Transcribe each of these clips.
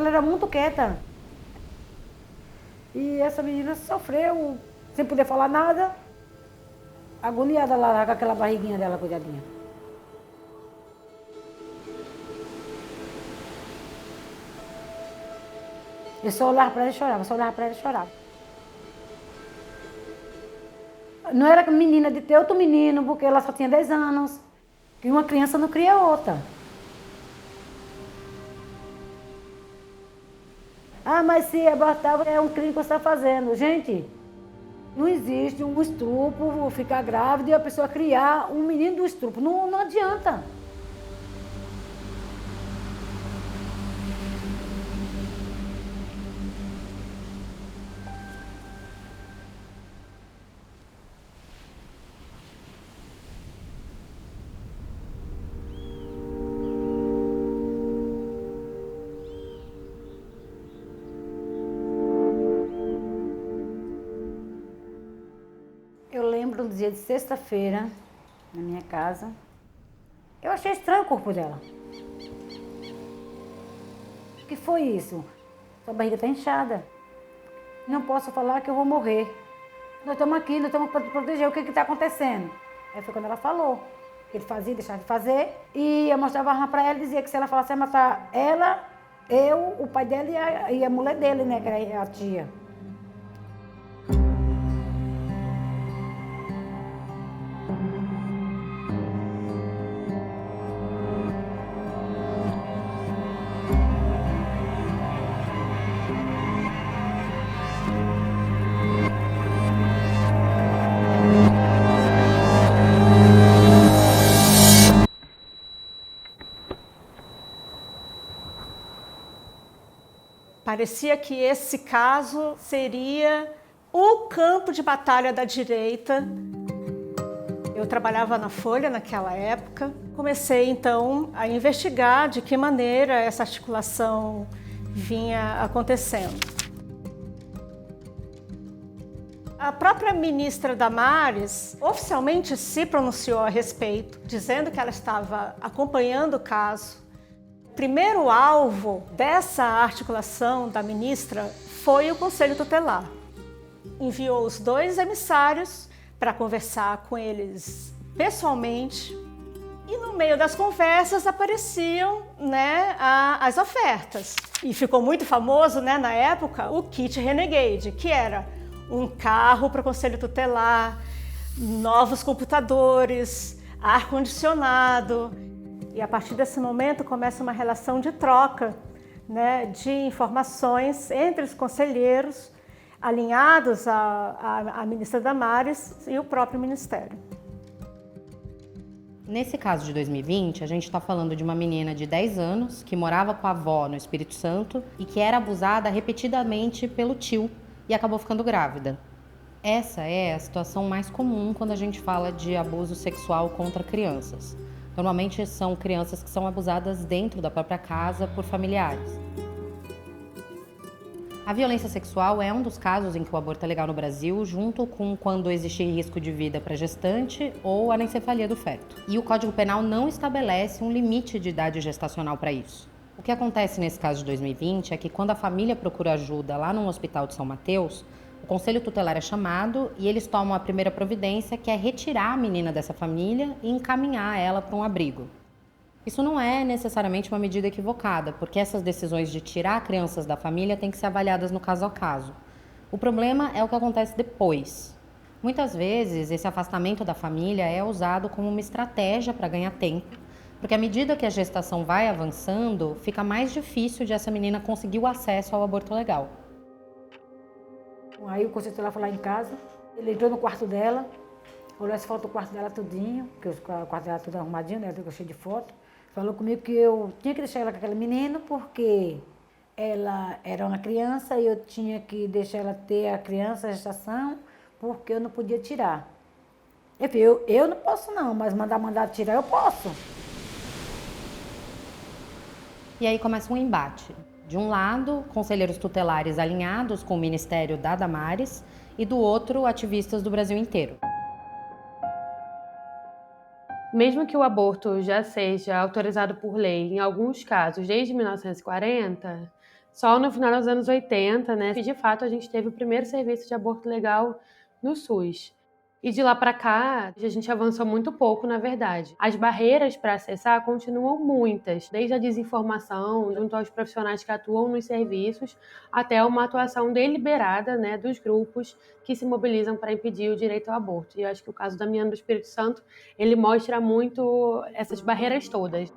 ela era muito quieta. E essa menina sofreu, sem poder falar nada, agoniada lá com aquela barriguinha dela, coitadinha. Eu só olhava para ela e chorava, só olhava para ela e chorava. Não era menina de ter outro menino, porque ela só tinha 10 anos. E uma criança não cria outra. Ah, mas se abortar é um crime que você está fazendo. Gente, não existe um estupro, ficar grávida e a pessoa criar um menino do estupro. Não, não adianta. Eu lembro do dia de sexta-feira, na minha casa. Eu achei estranho o corpo dela. O que foi isso? Sua barriga está inchada. Não posso falar que eu vou morrer. Nós estamos aqui, nós estamos para te proteger. O que está acontecendo? Aí foi quando ela falou. Ele fazia, deixava de fazer. E eu mostrava a arma para ela e dizia que se ela falasse ia matar ela, eu, o pai dela e a mulher dele, né? Que era a tia. Parecia que esse caso seria o campo de batalha da direita. Eu trabalhava na Folha naquela época. Comecei, então, a investigar de que maneira essa articulação vinha acontecendo. A própria ministra Damares oficialmente se pronunciou a respeito, dizendo que ela estava acompanhando o caso. O primeiro alvo dessa articulação da ministra foi o Conselho Tutelar. Enviou os 2 emissários para conversar com eles pessoalmente e no meio das conversas apareciam, né, as ofertas. E ficou muito famoso, né, na época o kit Renegade, que era um carro para o Conselho Tutelar, novos computadores, ar-condicionado. E a partir desse momento começa uma relação de troca, né, de informações entre os conselheiros, alinhados à ministra Damares e o próprio Ministério. Nesse caso de 2020, a gente está falando de uma menina de 10 anos que morava com a avó no Espírito Santo e que era abusada repetidamente pelo tio e acabou ficando grávida. Essa é a situação mais comum quando a gente fala de abuso sexual contra crianças. Normalmente são crianças que são abusadas dentro da própria casa por familiares. A violência sexual é um dos casos em que o aborto é legal no Brasil, junto com quando existe risco de vida para a gestante ou anencefalia do feto. E o Código Penal não estabelece um limite de idade gestacional para isso. O que acontece nesse caso de 2020 é que quando a família procura ajuda lá no Hospital de São Mateus, o Conselho Tutelar é chamado e eles tomam a primeira providência, que é retirar a menina dessa família e encaminhar ela para um abrigo. Isso não é necessariamente uma medida equivocada, porque essas decisões de tirar crianças da família têm que ser avaliadas no caso a caso. O problema é o que acontece depois. Muitas vezes, esse afastamento da família é usado como uma estratégia para ganhar tempo, porque à medida que a gestação vai avançando, fica mais difícil de essa menina conseguir o acesso ao aborto legal. Aí o conselho tutelar foi lá em casa, ele entrou no quarto dela, olhou as fotos do quarto dela tudinho, porque o quarto dela tudo arrumadinho, né, tudo cheio de foto. Falou comigo que eu tinha que deixar ela com aquele menino porque ela era uma criança e eu tinha que deixar ela ter a criança, a gestação, porque eu não podia tirar. Eu não posso não, mas mandar tirar eu posso. E aí começa um embate. De um lado, conselheiros tutelares alinhados com o Ministério da Damares e do outro, ativistas do Brasil inteiro. Mesmo que o aborto já seja autorizado por lei em alguns casos desde 1940, só no final dos anos 80, né, que de fato a gente teve o primeiro serviço de aborto legal no SUS. E de lá para cá, a gente avançou muito pouco, na verdade. As barreiras para acessar continuam muitas, desde a desinformação junto aos profissionais que atuam nos serviços, até uma atuação deliberada, né, dos grupos que se mobilizam para impedir o direito ao aborto. E eu acho que o caso da Menina do Espírito Santo, ele mostra muito essas barreiras todas.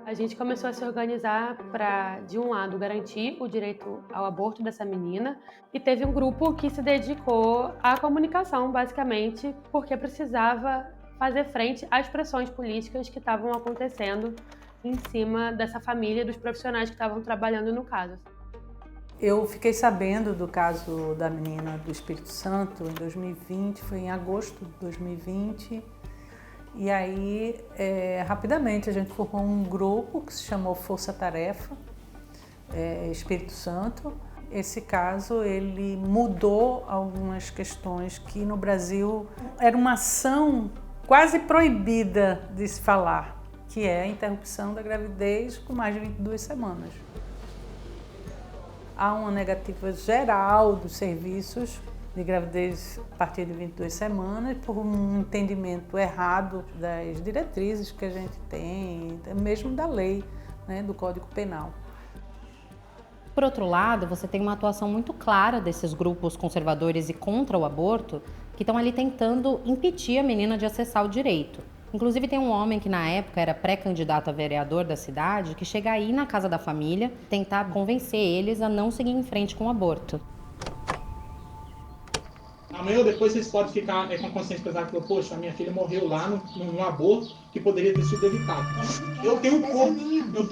A gente começou a se organizar para, de um lado, garantir o direito ao aborto dessa menina, e teve um grupo que se dedicou à comunicação, basicamente, porque precisava fazer frente às pressões políticas que estavam acontecendo em cima dessa família e dos profissionais que estavam trabalhando no caso. Eu fiquei sabendo do caso da Menina do Espírito Santo em 2020, foi em agosto de 2020. E aí, rapidamente, a gente formou um grupo que se chamou Força Tarefa Espírito Santo. Esse caso, ele mudou algumas questões que no Brasil era uma ação quase proibida de se falar, que é a interrupção da gravidez com mais de 22 semanas. Há uma negativa geral dos serviços de gravidez a partir de 22 semanas, por um entendimento errado das diretrizes que a gente tem, mesmo da lei, né, do Código Penal. Por outro lado, você tem uma atuação muito clara desses grupos conservadores e contra o aborto, que estão ali tentando impedir a menina de acessar o direito. Inclusive tem um homem que na época era pré-candidato a vereador da cidade, que chega aí na casa da família tentar convencer eles a não seguir em frente com o aborto. Amanhã ou depois vocês podem ficar com a consciência pesada e falar, poxa, a minha filha morreu lá num aborto que poderia ter sido evitado. Eu tenho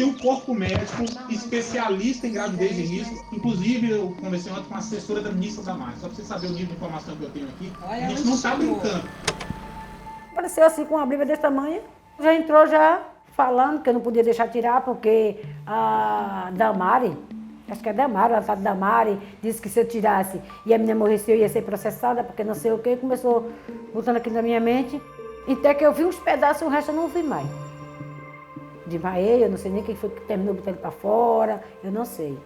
um corpo médico especialista em gravidez e risco. Inclusive, eu conversei ontem com a assessora da ministra Damares. Só para você saber o nível de informação que eu tenho aqui. A gente não está brincando. Apareceu assim com uma briga desse tamanho. Já entrou falando que eu não podia deixar tirar porque a Damari, acho que é Damari, a sabe Damari, disse que se eu tirasse e a menina morresse eu ia ser processada porque não sei o que. Começou botando aqui na minha mente. Até que eu vi uns pedaços e o resto eu não vi mais. Desmaiei, eu não sei nem quem foi que terminou botando ele para fora, eu não sei.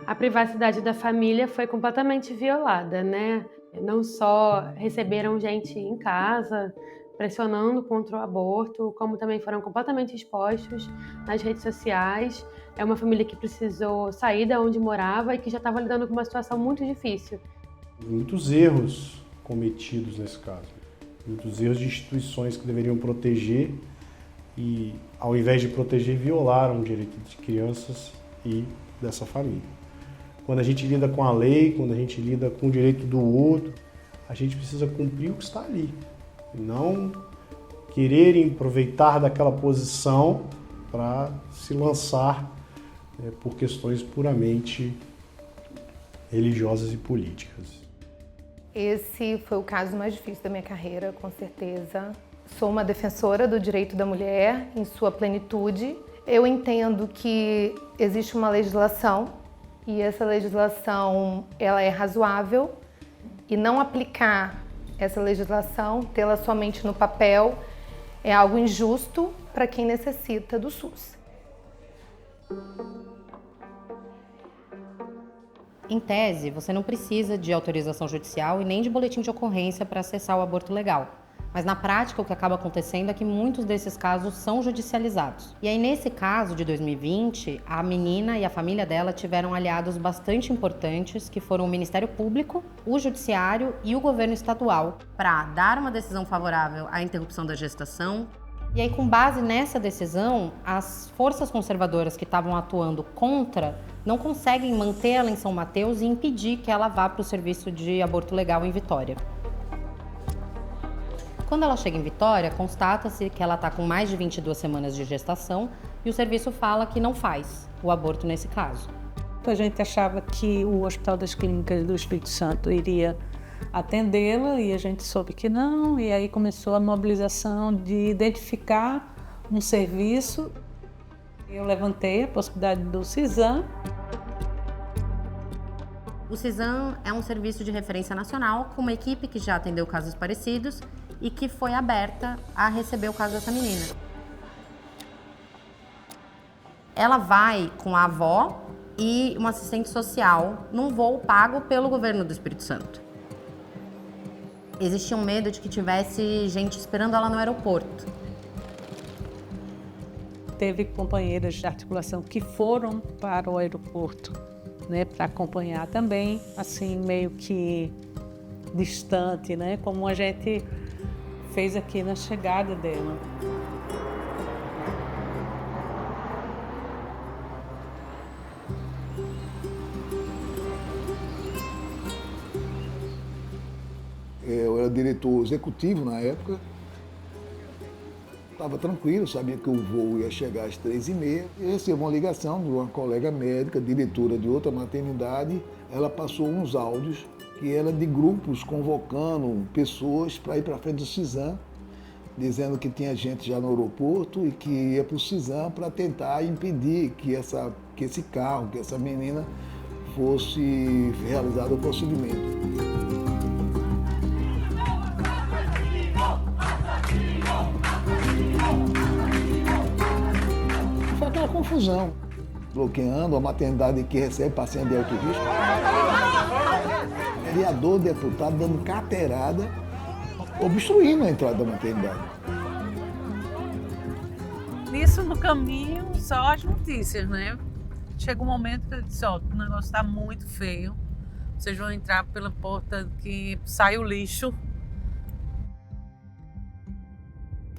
A privacidade da família foi completamente violada, né? Não só receberam gente em casa pressionando contra o aborto, como também foram completamente expostos nas redes sociais. É uma família que precisou sair de onde morava e que já estava lidando com uma situação muito difícil. Muitos erros cometidos nesse caso, muitos erros de instituições que deveriam proteger e, ao invés de proteger, violaram o direito de crianças e dessa família. Quando a gente lida com a lei, quando a gente lida com o direito do outro, a gente precisa cumprir o que está ali. E não quererem aproveitar daquela posição para se lançar por questões puramente religiosas e políticas. Esse foi o caso mais difícil da minha carreira, com certeza. Sou uma defensora do direito da mulher em sua plenitude. Eu entendo que existe uma legislação e essa legislação ela é razoável e não aplicar essa legislação, tê-la somente no papel, é algo injusto para quem necessita do SUS. Em tese, você não precisa de autorização judicial e nem de boletim de ocorrência para acessar o aborto legal. Mas na prática, o que acaba acontecendo é que muitos desses casos são judicializados. E aí, nesse caso de 2020, a menina e a família dela tiveram aliados bastante importantes, que foram o Ministério Público, o Judiciário e o governo estadual, para dar uma decisão favorável à interrupção da gestação. E aí, com base nessa decisão, as forças conservadoras que estavam atuando contra não conseguem manter ela em São Mateus e impedir que ela vá para o serviço de aborto legal em Vitória. Quando ela chega em Vitória, constata-se que ela está com mais de 22 semanas de gestação e o serviço fala que não faz o aborto nesse caso. A gente achava que o Hospital das Clínicas do Espírito Santo iria atendê-la e a gente soube que não, e aí começou a mobilização de identificar um serviço. Eu levantei a possibilidade do CISAM. O CISAM é um serviço de referência nacional com uma equipe que já atendeu casos parecidos e que foi aberta a receber o caso dessa menina. ela vai com a avó e uma assistente social num voo pago pelo governo do Espírito Santo. Existia um medo de que tivesse gente esperando ela no aeroporto. Teve companheiras de articulação que foram para o aeroporto, né, para acompanhar também, assim, meio que distante, né, como a gente fez aqui na chegada dela. Eu era diretor executivo na época. Estava tranquilo, sabia que o voo ia chegar às 3h30. E recebi uma ligação de uma colega médica, diretora de outra maternidade. Ela passou uns áudios que era de grupos convocando pessoas para ir para frente do CISAM, dizendo que tinha gente já no aeroporto e que ia para o CISAM para tentar impedir que esse carro, que essa menina fosse realizado o procedimento. Foi aquela confusão, bloqueando a maternidade que recebe paciente de alto risco. Vereador, deputado dando carteirada, obstruindo a entrada da maternidade. Nisso, no caminho, só as notícias, né? Chega um momento que eu disse, ó, o negócio está muito feio. Vocês vão entrar pela porta que sai o lixo.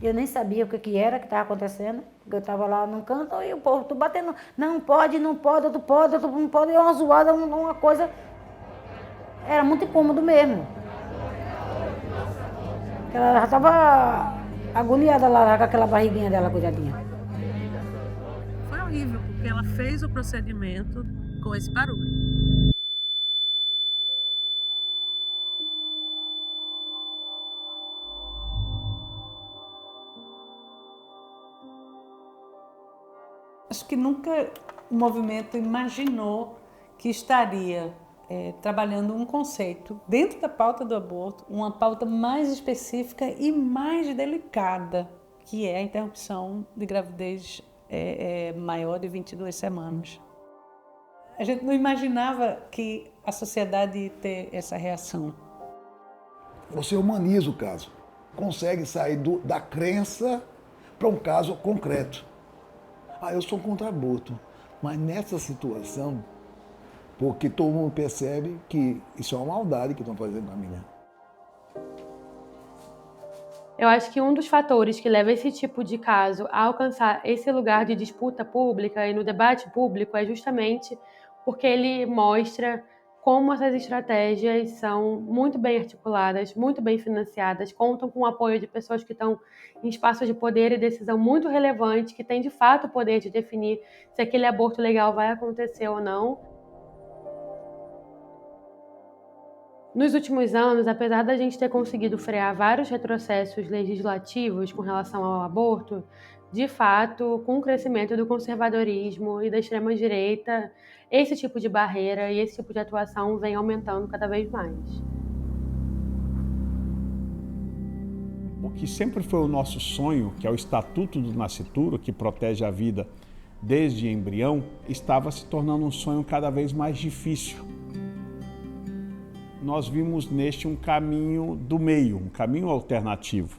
Eu nem sabia o que era que estava acontecendo, porque eu estava lá num canto e o povo tô batendo, não pode, não pode, outro não pode, e uma zoada, uma coisa. Era muito incômodo mesmo. Ela já estava agoniada lá com aquela barriguinha dela, coitadinha. Foi horrível, porque ela fez o procedimento com esse barulho. Acho que nunca o movimento imaginou que estaria trabalhando um conceito dentro da pauta do aborto, uma pauta mais específica e mais delicada, que é a interrupção de gravidez maior de 22 semanas. A gente não imaginava que a sociedade ia ter essa reação. Você humaniza o caso, consegue sair da crença para um caso concreto. Eu sou contra aborto, mas nessa situação, porque todo mundo percebe que isso é uma maldade que estão fazendo com a menina. Eu acho que um dos fatores que leva esse tipo de caso a alcançar esse lugar de disputa pública e no debate público é justamente porque ele mostra como essas estratégias são muito bem articuladas, muito bem financiadas, contam com o apoio de pessoas que estão em espaços de poder e decisão muito relevante, que têm de fato o poder de definir se aquele aborto legal vai acontecer ou não. Nos últimos anos, apesar da gente ter conseguido frear vários retrocessos legislativos com relação ao aborto, de fato, com o crescimento do conservadorismo e da extrema-direita, esse tipo de barreira e esse tipo de atuação vem aumentando cada vez mais. O que sempre foi o nosso sonho, que é o Estatuto do Nascituro, que protege a vida desde embrião, estava se tornando um sonho cada vez mais difícil. Nós vimos neste um caminho do meio, um caminho alternativo.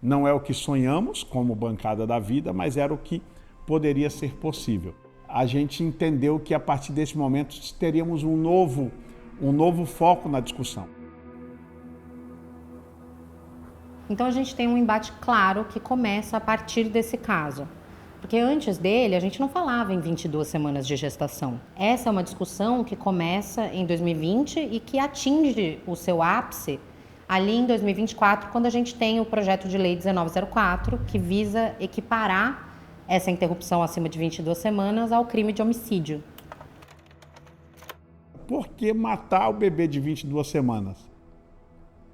Não é o que sonhamos como bancada da vida, mas era o que poderia ser possível. A gente entendeu que a partir desse momento teríamos um novo foco na discussão. Então a gente tem um embate claro que começa a partir desse caso. Porque antes dele, a gente não falava em 22 semanas de gestação. Essa é uma discussão que começa em 2020 e que atinge o seu ápice ali em 2024, quando a gente tem o projeto de lei 1904, que visa equiparar essa interrupção acima de 22 semanas ao crime de homicídio. Por que matar o bebê de 22 semanas?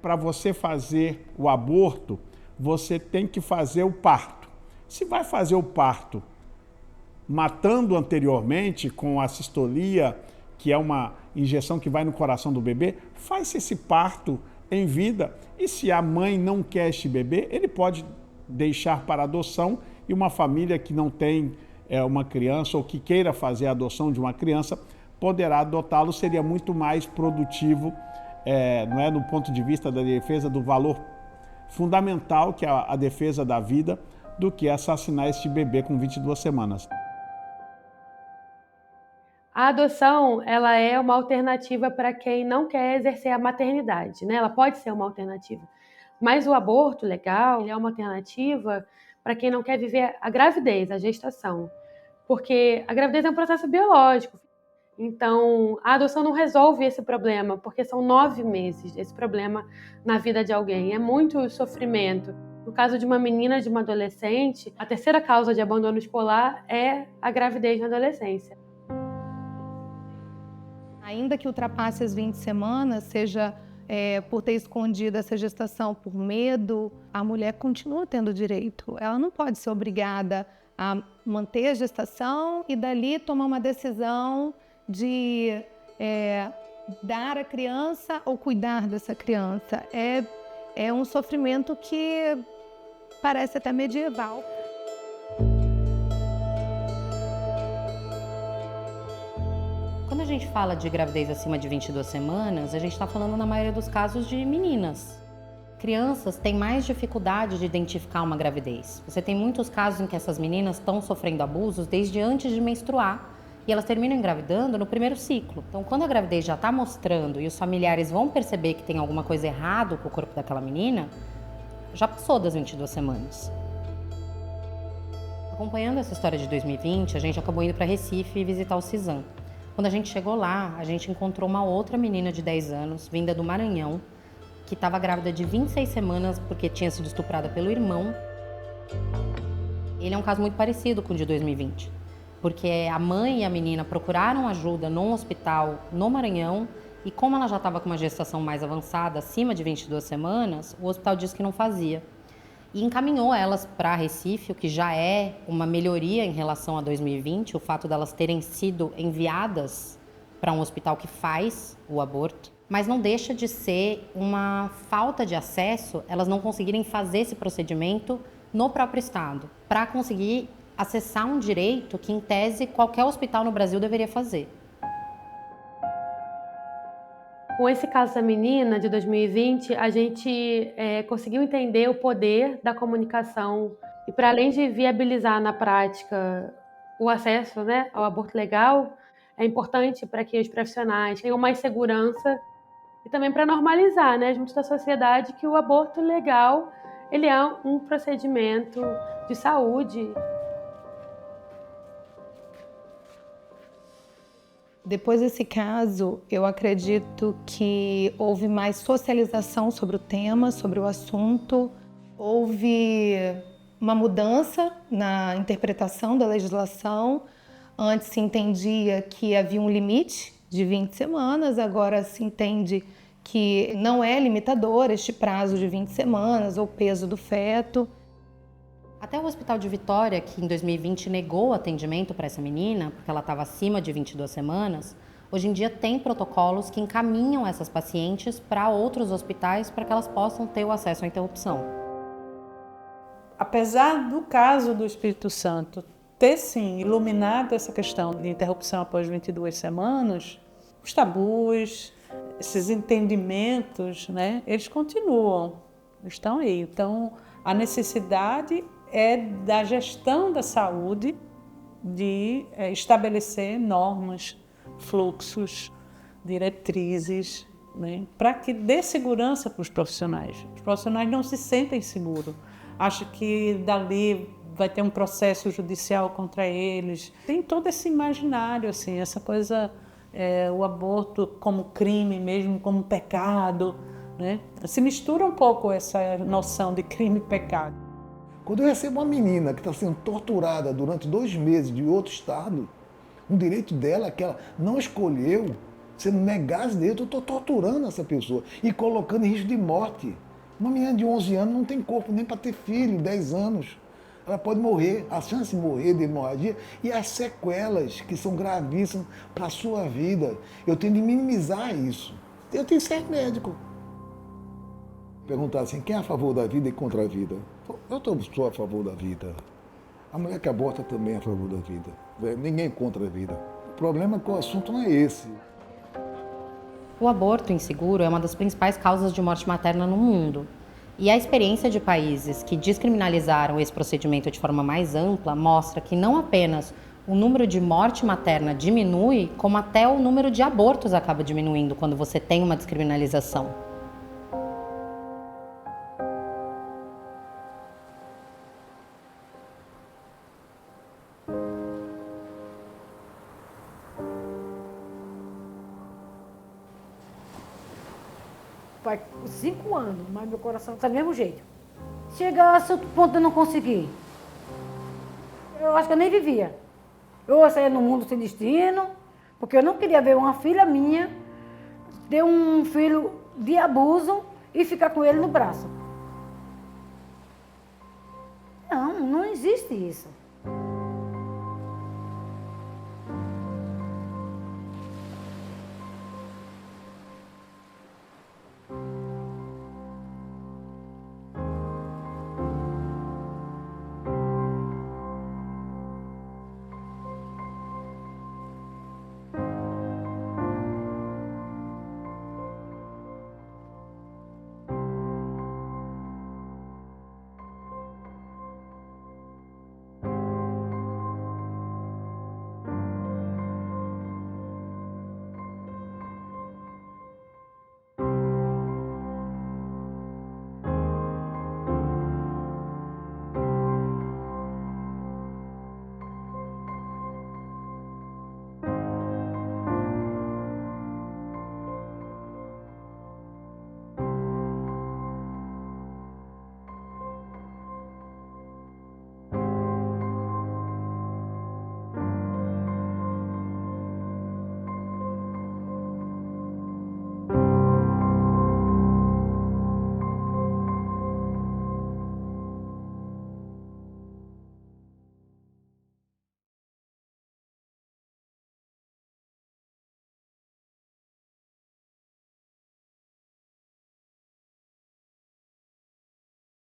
Para você fazer o aborto, você tem que fazer o parto. Se vai fazer o parto matando anteriormente com a sistolia, que é uma injeção que vai no coração do bebê, faz esse parto em vida. E se a mãe não quer este bebê, ele pode deixar para adoção e uma família que não tem uma criança ou que queira fazer a adoção de uma criança, poderá adotá-lo, seria muito mais produtivo, não é, no ponto de vista da defesa do valor fundamental, que é a defesa da vida, do que assassinar este bebê com 22 semanas. A adoção, ela é uma alternativa para quem não quer exercer a maternidade, né? Ela pode ser uma alternativa. Mas o aborto legal, ele é uma alternativa para quem não quer viver a gravidez, a gestação. Porque a gravidez é um processo biológico. Então, a adoção não resolve esse problema, porque são 9 meses desse problema na vida de alguém. É muito sofrimento. No caso de uma menina, de uma adolescente, a terceira causa de abandono escolar é a gravidez na adolescência. Ainda que ultrapasse as 20 semanas, seja por ter escondido essa gestação por medo, a mulher continua tendo direito. Ela não pode ser obrigada a manter a gestação e dali tomar uma decisão de dar a criança ou cuidar dessa criança. É um sofrimento que parece até medieval. Quando a gente fala de gravidez acima de 22 semanas, a gente está falando na maioria dos casos de meninas. Crianças têm mais dificuldade de identificar uma gravidez. Você tem muitos casos em que essas meninas estão sofrendo abusos desde antes de menstruar e elas terminam engravidando no primeiro ciclo. Então, quando a gravidez já está mostrando e os familiares vão perceber que tem alguma coisa errada com o corpo daquela menina, já passou das 22 semanas. Acompanhando essa história de 2020, a gente acabou indo para Recife e visitar o CISAM. Quando a gente chegou lá, a gente encontrou uma outra menina de 10 anos, vinda do Maranhão, que estava grávida de 26 semanas porque tinha sido estuprada pelo irmão. Ele é um caso muito parecido com o de 2020, porque a mãe e a menina procuraram ajuda num hospital no Maranhão e como ela já estava com uma gestação mais avançada, acima de 22 semanas, o hospital disse que não fazia. E encaminhou elas para Recife, o que já é uma melhoria em relação a 2020, o fato delas terem sido enviadas para um hospital que faz o aborto. Mas não deixa de ser uma falta de acesso, elas não conseguirem fazer esse procedimento no próprio estado, para conseguir acessar um direito que, em tese, qualquer hospital no Brasil deveria fazer. Com esse caso da menina de 2020, a gente conseguiu entender o poder da comunicação e, para além de viabilizar na prática o acesso, né, ao aborto legal, é importante para que os profissionais tenham mais segurança e também para normalizar, né, junto da sociedade, que o aborto legal ele é um procedimento de saúde. Depois desse caso, eu acredito que houve mais socialização sobre o tema, sobre o assunto. Houve uma mudança na interpretação da legislação. Antes se entendia que havia um limite de 20 semanas, agora se entende que não é limitador este prazo de 20 semanas ou peso do feto. Até o Hospital de Vitória, que em 2020 negou o atendimento para essa menina, porque ela estava acima de 22 semanas, hoje em dia tem protocolos que encaminham essas pacientes para outros hospitais para que elas possam ter o acesso à interrupção. Apesar do caso do Espírito Santo ter, sim, iluminado essa questão de interrupção após 22 semanas, os tabus, esses entendimentos, né, eles continuam, estão aí. Então, a necessidade é da gestão da saúde de estabelecer normas, fluxos, diretrizes, né, para que dê segurança para os profissionais. Os profissionais não se sentem seguros, acham que dali vai ter um processo judicial contra eles. Tem todo esse imaginário, assim, essa coisa, o aborto como crime mesmo, como pecado, né? Se mistura um pouco essa noção de crime e pecado. Quando eu recebo uma menina que está sendo torturada durante 2 meses de outro estado, um direito dela que ela não escolheu, se eu negar esse direito, eu estou torturando essa pessoa e colocando em risco de morte. Uma menina de 11 anos não tem corpo nem para ter filho, 10 anos. Ela pode morrer, a chance de morrer de hemorragia e as sequelas que são gravíssimas para a sua vida. Eu tenho de minimizar isso. Eu tenho que ser médico. Perguntar assim, quem é a favor da vida e contra a vida? Eu sou a favor da vida. A mulher que aborta também é a favor da vida. Ninguém é contra a vida. O problema é que o assunto não é esse. O aborto inseguro é uma das principais causas de morte materna no mundo. E a experiência de países que descriminalizaram esse procedimento de forma mais ampla mostra que não apenas o número de morte materna diminui, como até o número de abortos acaba diminuindo quando você tem uma descriminalização. Faz 5 anos, mas meu coração está do mesmo jeito. Chegasse outro ponto de eu não conseguir. Eu acho que eu nem vivia. Eu saía no mundo sem destino, porque eu não queria ver uma filha minha ter um filho de abuso e ficar com ele no braço. Não, não existe isso.